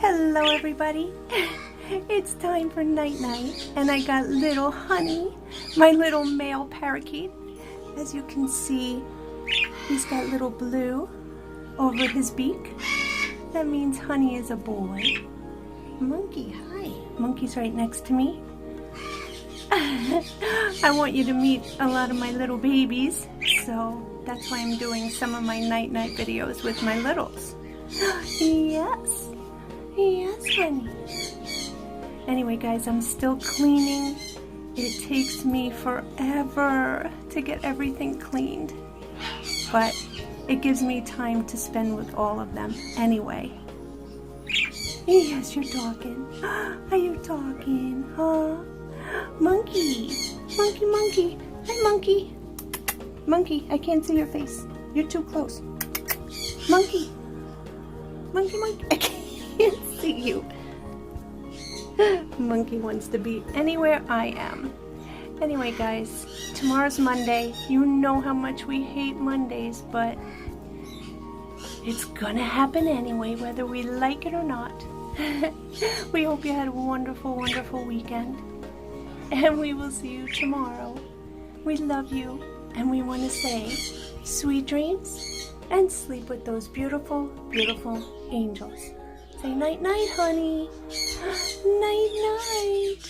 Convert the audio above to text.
Hello everybody, it's time for night night and I got little Honey, my little male parakeet. As you can see, he's got little blue over his beak. That means Honey is a boy. Monkey, hi. Monkey's right next to me. I want you to meet a lot of my little babies, so that's why I'm doing some of my night night videos with my littles. Yes. Yes, Honey. Anyway, guys, I'm still cleaning. It takes me forever to get everything cleaned, but it gives me time to spend with all of them anyway. Yes, you're talking. Are you talking? Huh? Monkey. Monkey, monkey. Hi, monkey. Monkey, I can't see your face. You're too close. Monkey. Monkey, monkey. I can't see you. Monkey wants to be anywhere I am. Anyway, guys, tomorrow's Monday. You know how much we hate Mondays, but it's gonna happen anyway, whether we like it or not. We hope you had a wonderful, wonderful weekend. And we will see you tomorrow. We love you, and we want to say sweet dreams and sleep with those beautiful, beautiful angels. Say night night, honey. Night night.